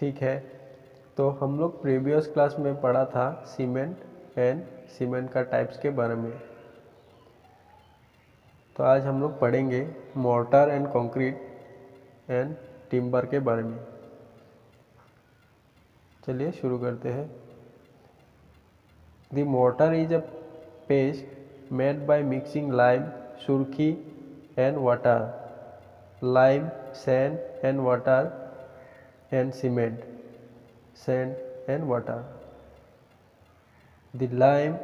ठीक है, तो हम लोग प्रीवियस क्लास में पढ़ा था सीमेंट का टाइप्स के बारे में। तो आज हम लोग पढ़ेंगे mortar and concrete and timber के बारे में। चलिए शुरू करते हैं। The mortar is a paste made by mixing lime, surkhi and water, lime, sand and water and cement, sand and water. The lime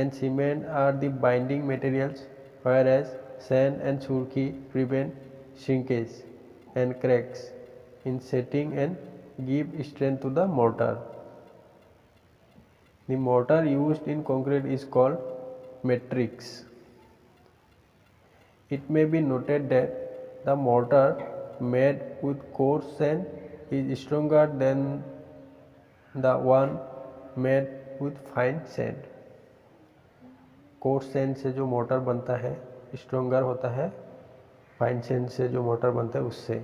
and cement are the binding materials, whereas sand and surki prevent shrinkage and cracks in setting and give strength to the mortar. The mortar used in concrete is called matrix. It may be noted that the mortar made with coarse sand is stronger than the one made with fine sand. Coarse sand से जो motor बनता है stronger होता है fine sand से जो motor बनता है उससे।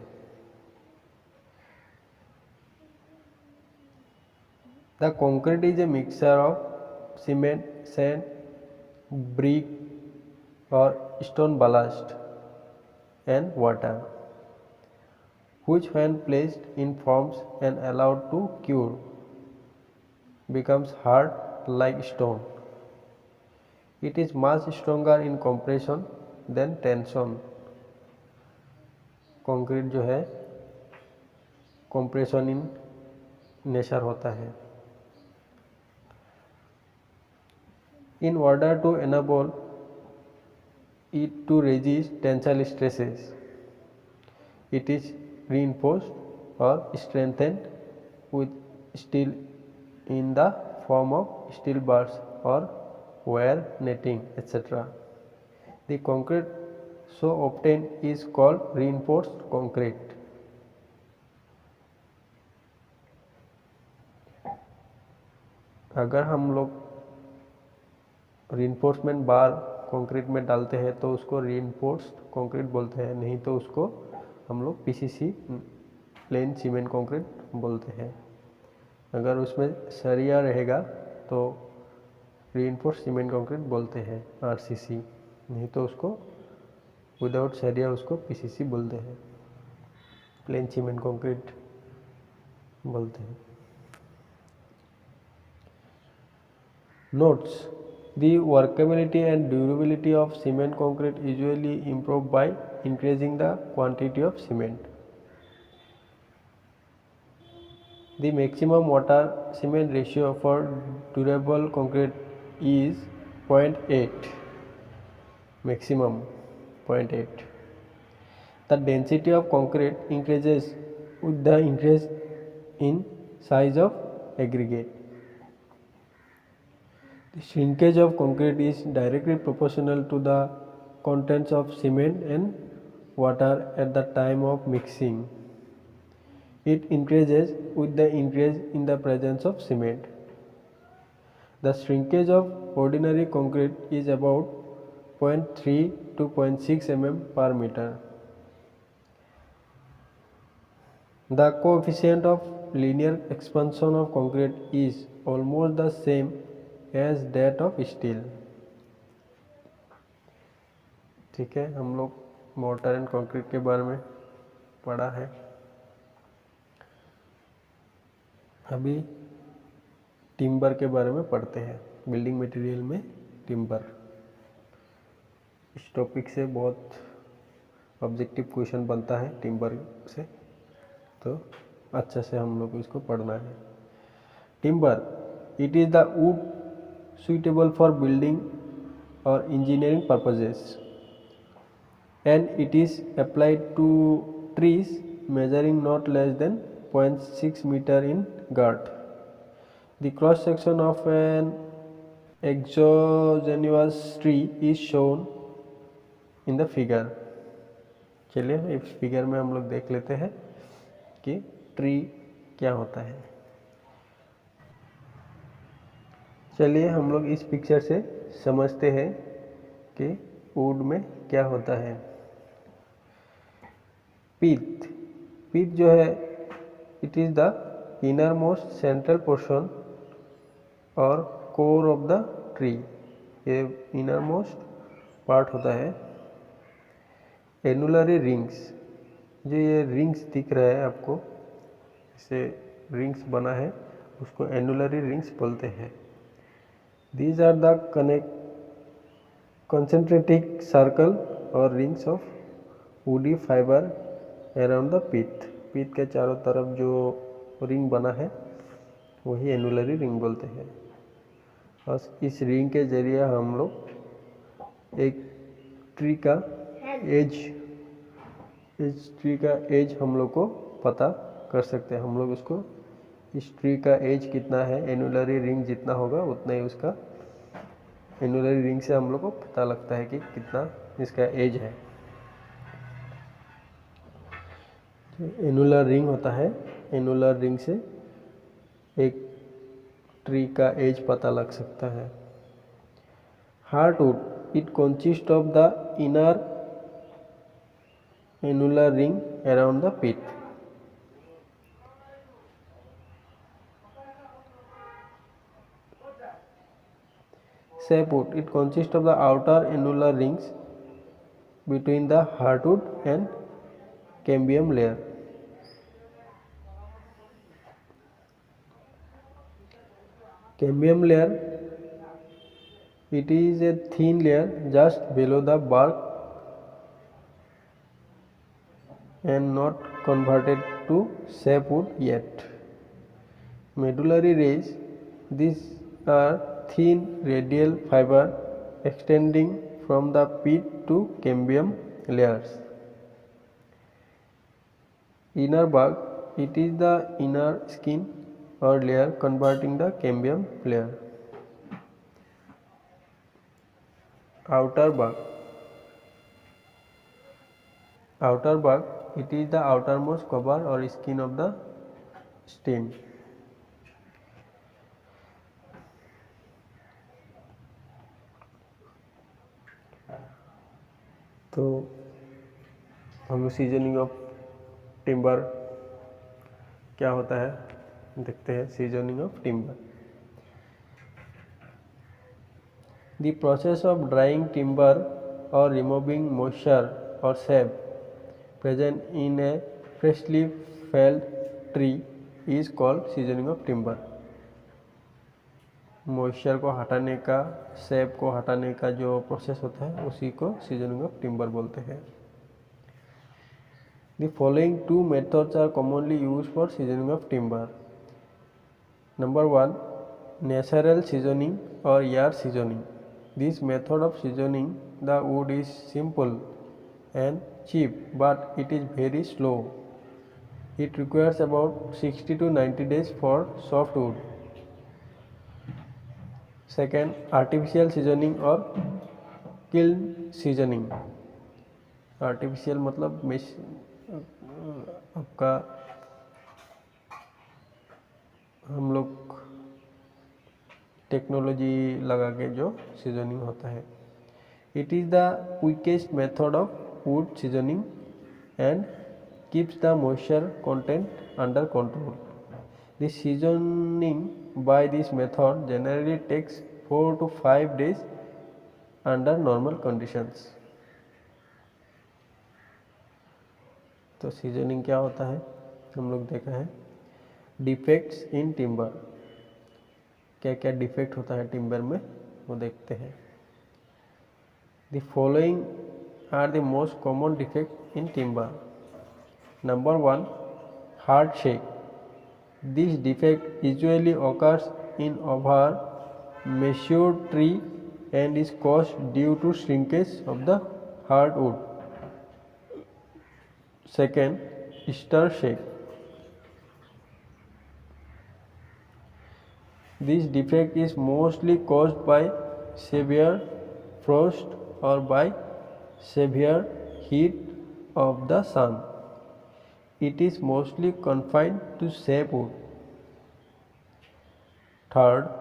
The concrete is a mixture of cement, sand, brick और stone ballast and water, which when placed in forms and allowed to cure becomes hard like stone. It is much stronger in compression than tension. Concrete जो है compression in nature होता है। In order to enable it to resist tensile stresses, it is reinforced or strengthened with steel in the form of steel bars or wire netting, etc. The concrete so obtained is called reinforced concrete. अगर हम लोग reinforcement बार concrete में डालते हैं तो उसको reinforced concrete बोलते हैं, नहीं तो उसको हम लोग पीसीसी प्लेन सीमेंट कंक्रीट बोलते हैं। अगर उसमें सरिया रहेगा तो रीइंफोर्स सीमेंट कंक्रीट बोलते हैं आरसीसी, नहीं तो उसको विदाउट सरिया उसको पीसीसी बोलते हैं, प्लेन सीमेंट कंक्रीट बोलते हैं। Notes: the workability and durability of cement concrete usually improve bye increasing the quantity of cement. The maximum water cement ratio for durable concrete is 0.8, maximum 0.8. The density of concrete increases with the increase in size of aggregate. The shrinkage of concrete is directly proportional to the contents of cement and water at the time of mixing. It increases with the increase in the presence of cement. The shrinkage of ordinary concrete is about 0.3 to 0.6 mm per meter. The coefficient of linear expansion of concrete is almost the same as that of steel. ठीक है, हम लोग mortar and concrete के बारे में पढ़ा है। अभी टिम्बर के बारे में पढ़ते हैं। बिल्डिंग मटेरियल में टिम्बर, इस टॉपिक से बहुत ऑब्जेक्टिव क्वेश्चन बनता है टिम्बर से, तो अच्छा से हम लोग इसको पढ़ना है। Timber, it is the wood suitable for building or engineering purposes, and it is applied to trees measuring not less than 0.6 meter in girth. The cross section of an exogenous tree is shown in the figure. चलिए इस figure में हम लोग देख लेते हैं कि tree क्या होता है। चलिए हम लोग इस पिक्चर से समझते हैं कि वुड में क्या होता है। पीथ जो है, it is the innermost central portion और core of the tree। ये innermost part होता है। एनुलरी रिंग्स, जो ये रिंग्स दिख रहा है आपको, इसे रिंग्स बना है, उसको एनुलरी रिंग्स बोलते हैं। These are the concentric circle और rings of woody fibre around the pith. Pith के चारों तरफ जो रिंग बना है वही एनुलरी रिंग बोलते हैं। और इस रिंग के जरिए हम लोग एक ट्री का एज हम लोग को पता कर सकते हैं। हम लोग उसको इस ट्री का एज कितना है, एनुलरी रिंग जितना होगा उतना ही उसका, एनुलरी रिंग से हम लोग को पता लगता है कि कितना इसका एज है। एनुलर रिंग होता है, एनुलर रिंग से एक ट्री का एज पता लग सकता है। Heartwood, it consist of the inner annular ring around the pith. Sapwood, it consists of the outer annular rings between the heartwood and cambium layer. Cambium layer, it is a thin layer just below the bark and not converted to sapwood yet. Medullary rays, these are thin radial fiber extending from the pith to cambium layers. Inner bark, it is the inner skin or layer converting the cambium layer. Outer bark, it is the outermost cover or skin of the stem. तो हम लोग seasoning of timber क्या होता है देखते हैं। Seasoning of timber, the process of drawing timber और removing moisture और SAP present in A freshly failed tree is called seasoning of timber. Moisture को हटाने का, सैप को हटाने का जो प्रोसेस होता है उसी को सीजनिंग ऑफ टिम्बर बोलते हैं। The following two methods are commonly used for seasoning of timber. Number 1, natural seasoning और yard seasoning. This method of seasoning the wood is simple and cheap, but it is very slow. It requires about 60 to 90 days for soft wood. Second, artificial seasoning और kiln seasoning। Artificial मतलब आपका हम लोग technology लगा के जो seasoning होता है। It is the quickest method of wood seasoning and keeps the moisture content under control. The seasoning by this method generally takes 4 to 5 days under normal conditions. तो सीजनिंग क्या होता है हम लोग देखा है। डिफेक्ट्स इन टिम्बर, क्या क्या डिफेक्ट होता है टिम्बर में वो देखते हैं। The following are the most common defect in timber. Number 1, hard shake. This defect usually occurs in over mature tree and is caused due to shrinkage of the hardwood. Second, stir shake. This defect is mostly caused by severe frost or by severe heat of the sun. It is mostly confined to sapwood. Third,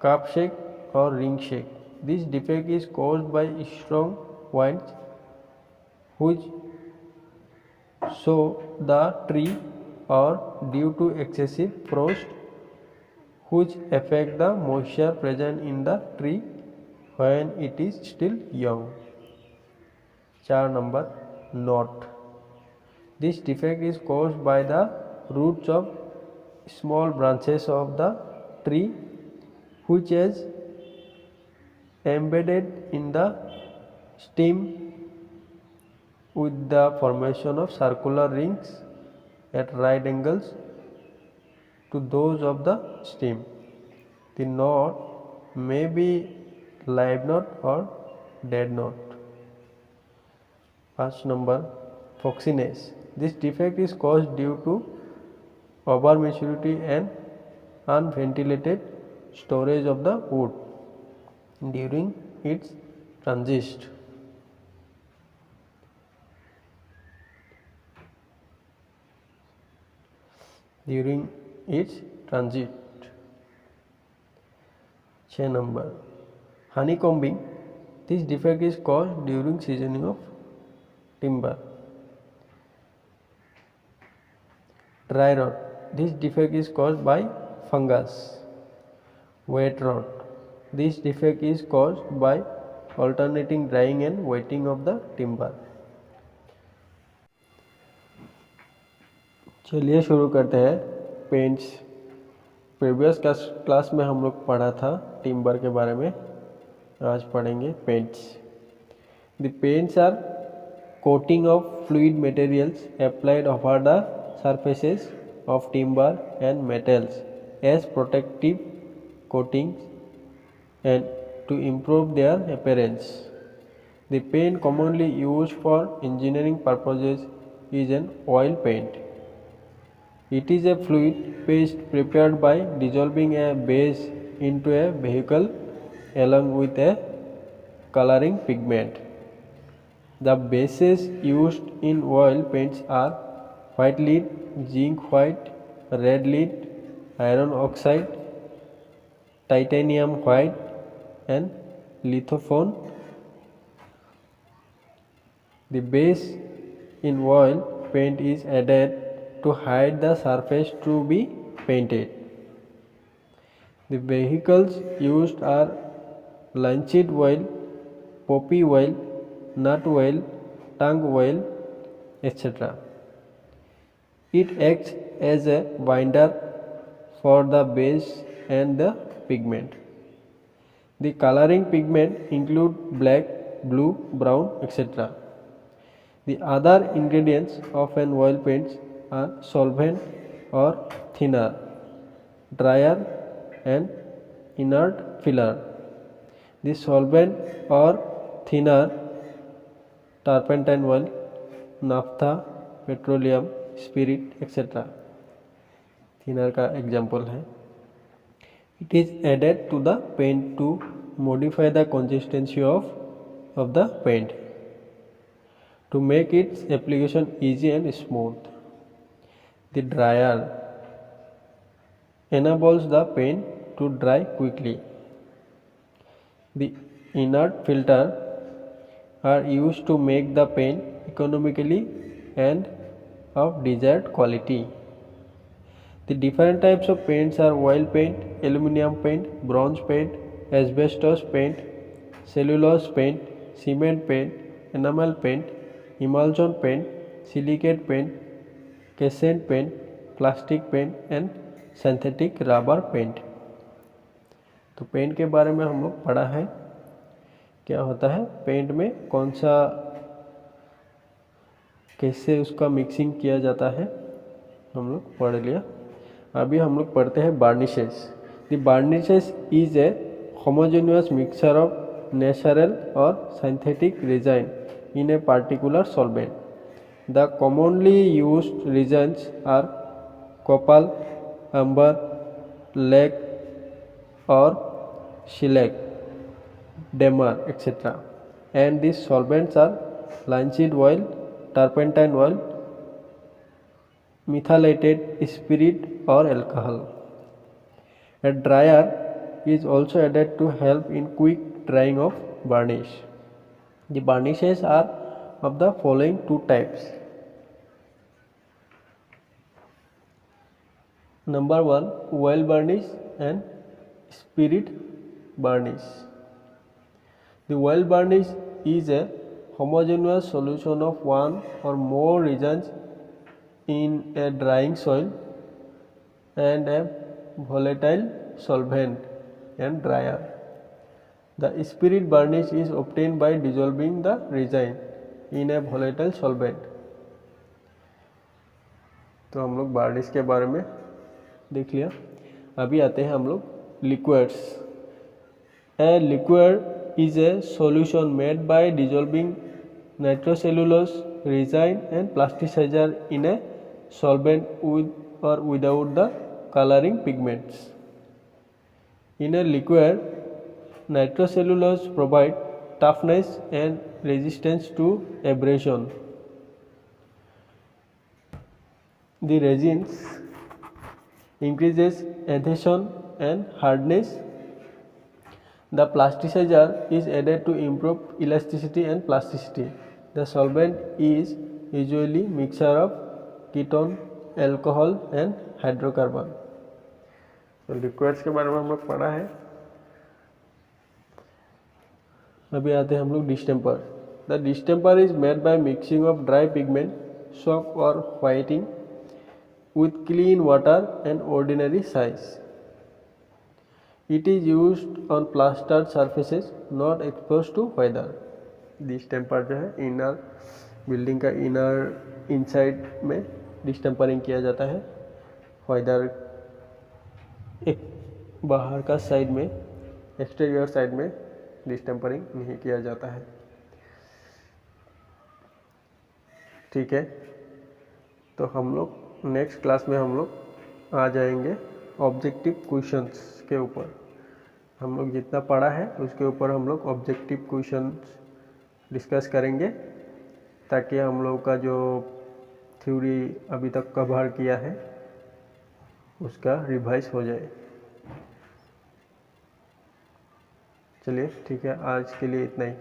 cup shake or ring shake. This defect is caused by strong winds which show the tree or due to excessive frost which affect the moisture present in the tree when it is still young. 4 number knot. This defect is caused by the roots of small branches of the tree which is embedded in the stem with the formation of circular rings at right angles to those of the stem. The knot may be live knot or dead knot. First number foxiness. This defect is caused due to over maturity and unventilated storage of the wood during its transit. During its transit. 6 number honeycombing. This defect is caused during seasoning of timber. Dry rot. This defect is caused by fungus. Wet rot. This defect is caused by alternating drying and wetting of the timber. चलिए शुरू करते हैं paints. Previous class में हम लोग पढ़ा था timber के बारे में, आज पढ़ेंगे paints. The paints are coating of fluid materials applied over the surfaces of timber and metals as protective coatings and to improve their appearance. The paint commonly used for engineering purposes is an oil paint. It is a fluid paste prepared by dissolving a base into a vehicle along with a coloring pigment. The bases used in oil paints are white lead, zinc white, red lead, iron oxide, titanium white and lithophone. The base in oil paint is added to hide the surface to be painted. The vehicles used are linseed oil, poppy oil, nut oil, tung oil, etc. It acts as a binder for the base and the pigment. The coloring pigment include black, blue, brown, etc. The other ingredients of an oil paint are solvent or thinner, dryer and inert filler. The solvent or thinner turpentine oil, naphtha, petroleum, spirit, etc. Thinner का example है. It is added to the paint to modify the consistency of the paint to make its application easy and smooth. The dryer enables the paint to dry quickly. The inert filter are used to make the paint economically and of desired quality. The different types of paints are oil paint, aluminum paint, bronze paint, asbestos paint, cellulose paint, cement paint, enamel paint, emulsion paint, silicate paint, cassette paint, plastic paint and synthetic rubber paint. तो paint के बारे में हम लोग पढ़ा है, क्या होता है पेंट में, कौन सा कैसे उसका मिक्सिंग किया जाता है, हम लोग पढ़ लिया। अभी हम लोग पढ़ते हैं varnishes. The varnishes is a homogeneous mixture of natural और synthetic resin in a particular solvent. The commonly used resins are copal, amber, lac और shellac, damer, etc. And these solvents are linseed oil, turpentine oil, methylated spirit or alcohol. A dryer is also added to help in quick drying of varnish. The varnishes are of the following two types: number 1, oil varnish and spirit varnish. The oil varnish is a homogeneous solution of one or more reagents in a drying soil and a volatile solvent and dryer. The spirit varnish is obtained by dissolving the reagent in a volatile solvent. तो हम लोग varnish के बारे में देख लिया। अभी आते हैं हम लोग liquids. A liquid is a solution made by dissolving nitrocellulose resin and plasticiser in a solvent with और without the colouring pigments. In a liquid nitrocellulose provide toughness and resistance to abrasion. The resins increases adhesion and hardness. The plasticizer is added to improve elasticity and plasticity. The solvent is usually mixture of ketone, alcohol and hydrocarbon. तो liquids के बारे में हम लोग पढ़ा है। अभी आते हैं हम लोग distemper. The distemper is made by mixing of dry pigment, soap और whitening with clean water and ordinary size. It is used on plastered surfaces not exposed to weather. Distemper जो है इनर बिल्डिंग का inner inside में डिस्टेम्परिंग किया जाता है। Weather एक बाहर का साइड में एक्सटीरियर साइड में डिस्टेम्परिंग नहीं किया जाता है। ठीक है, तो हम लोग नेक्स्ट क्लास में हम लोग आ जाएंगे ऑब्जेक्टिव क्वेश्चंस के ऊपर। हम लोग जितना पढ़ा है उसके ऊपर हम लोग ऑब्जेक्टिव क्वेश्चंस डिस्कस करेंगे, ताकि हम लोग का जो थ्योरी अभी तक कवर किया है उसका रिवाइज हो जाए। चलिए ठीक है, आज के लिए इतना ही।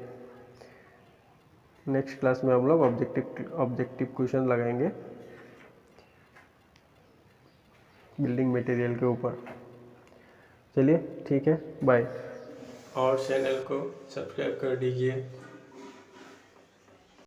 नेक्स्ट क्लास में हम लोग ऑब्जेक्टिव क्वेश्चन लगाएंगे बिल्डिंग मटेरियल के ऊपर। चलिए ठीक है, बाय। और चैनल को सब्सक्राइब कर दीजिए।